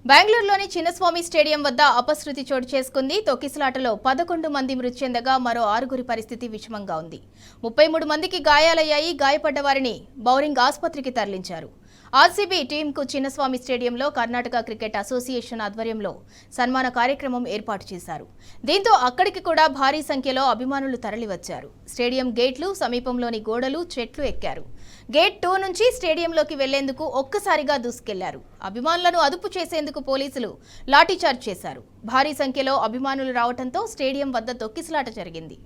బెంగళూరులోని చిన్నస్వామి స్టేడియం వద్ద అపశృతి చోటు చేసుకుంది. తొక్కిసలాటలో 11 మంది మృతి చెందగా మరో 6 పరిస్థితి విషమంగా ఉంది. 33 మందికి గాయాలయ్యాయి. గాయపడ్డ వారిని బౌరింగ్ ఆసుపత్రికి తరలించారు. ఆర్సీబీ టీంకు చిన్నస్వామి స్టేడియంలో కర్ణాటక క్రికెట్ అసోసియేషన్ ఆధ్వర్యంలో సన్మాన కార్యక్రమం ఏర్పాటు చేశారు. దీంతో అక్కడికి కూడా భారీ సంఖ్యలో అభిమానులు తరలివచ్చారు. స్టేడియం గేట్లు, సమీపంలోని గోడలు, చెట్లు ఎక్కారు. గేట్ 2 నుంచి స్టేడియంలోకి వెళ్లేందుకు ఒక్కసారిగా దూసుకెళ్లారు. అభిమానులను అదుపు చేసేందుకు పోలీసులు లాఠీచార్జ్ చేశారు. భారీ సంఖ్యలో అభిమానులు రావడంతో స్టేడియం వద్ద తొక్కిసలాట జరిగింది.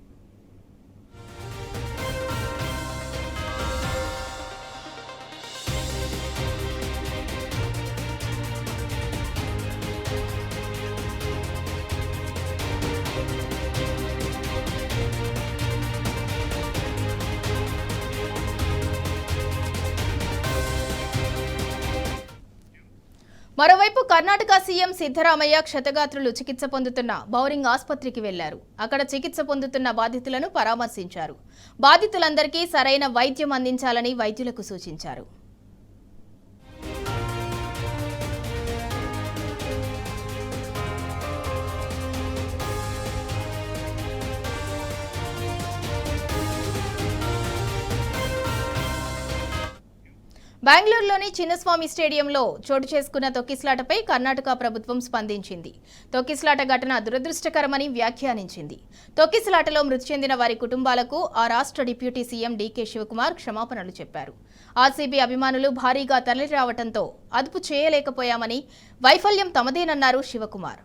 మరోవైపు కర్ణాటక సీఎం సిద్ధరామయ్య క్షతగాత్రులు చికిత్స పొందుతున్న బౌరింగ్ ఆసుపత్రికి వెళ్లారు. అక్కడ చికిత్స పొందుతున్న బాధితులను పరామర్శించారు. బాధితులందరికీ సరైన వైద్యం అందించాలని వైద్యులకు సూచించారు. బెంగళూరులోని చిన్నస్వామి స్టేడియంలో చోటు చేసుకున్న తొక్కిసలాటపై కర్ణాటక ప్రభుత్వం స్పందించింది. తొక్కిసలాట ఘటన దురదృష్టకరమని వ్యాఖ్యానించింది. తొక్కిసలాటలో మృతి చెందిన వారి కుటుంబాలకు ఆ రాష్ట్ర డిప్యూటీ సీఎం డీకే శివకుమార్ క్షమాపణలు చెప్పారు. ఆర్సీబీ అభిమానులు భారీగా తరలిరావడంతో అదుపు చేయలేకపోయామని, వైఫల్యం తమదేనన్నారు శివకుమార్.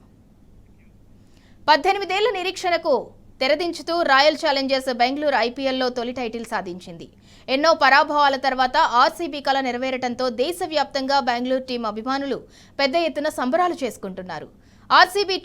18 ఏళ్ల నిరీక్షణకు తెరదించుతూ రాయల్ ఛాలెంజర్స్ బెంగళూరు ఐపీఎల్లో తొలి టైటిల్ సాధించింది. ఎన్నో పరాభవాల తర్వాత ఆర్సీబీ కల నెరవేరటంతో దేశవ్యాప్తంగా బెంగళూరు టీం అభిమానులు పెద్ద ఎత్తున సంబరాలు చేసుకుంటున్నారు. ఆర్సీబీ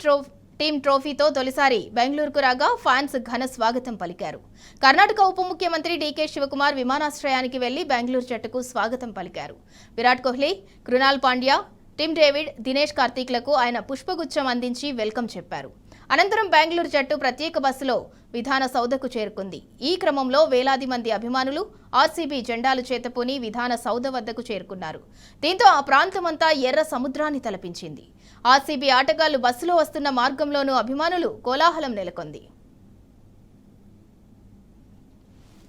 టీం ట్రోఫీతో తొలిసారి బెంగళూరుకు రాగా ఫ్యాన్స్ ఘన స్వాగతం పలికారు. కర్ణాటక ఉప ముఖ్యమంత్రి డీకే శివకుమార్ విమానాశ్రయానికి వెళ్లి బెంగళూరు జట్టుకు స్వాగతం పలికారు. విరాట్ కోహ్లీ, కృణాల్ పాండ్యా, టిమ్ డేవిడ్, దినేష్ కార్తీక్లకు ఆయన పుష్పగుచ్చం అందించి వెల్కమ్ చెప్పారు. అనంతరం బెంగళూరు జట్టు ప్రత్యేక బస్సులో విధాన సౌధకు చేరుకుంది. ఈ క్రమంలో వేలాది మంది అభిమానులు ఆర్సీబీ జెండాలు చేతపూని విధాన సౌధ వద్దకు చేరుకున్నారు. దీంతో ఆ ప్రాంతమంతా ఎర్ర సముద్రాన్ని తలపించింది. ఆర్సీబీ ఆటగాళ్లు బస్సులో వస్తున్న మార్గంలోనూ అభిమానులు కోలాహలం నెలకొంది.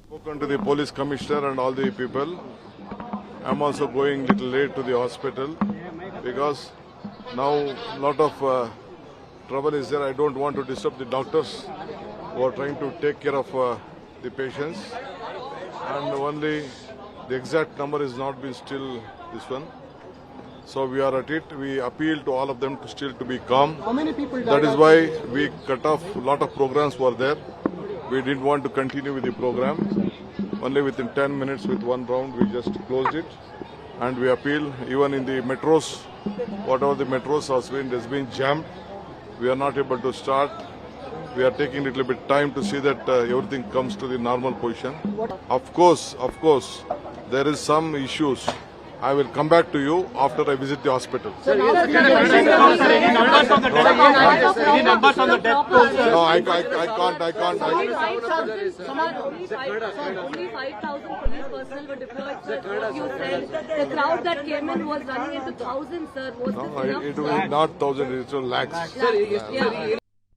Spoken to the police commissioner and all the people. I'm also going little late to the hospital because now lot of trouble is there. I don't want to disturb the doctors who are trying to take care of the patients, and only the exact number is not been still this one. So we are at it. We appeal to all of them to still to be calm. How many people died? That is why we cut off a lot of programs were there. We didn't want to continue with the program. Only within 10 minutes with one round we just closed it. And we appeal even in the metros, whatever the metros has been jammed. We are not able to start. We are taking a little bit time to see that everything comes to the normal position. Of course, there is some issues. I will come back to you after I visit the hospital. Sir, any numbers on the death toll? Any numbers on the death toll? No, I can't. Only 5,000 police personnel were deployed, sir. You said the crowd that came in was running into thousands, sir. Was this enough? It was not thousands, it was lakhs. Yeah.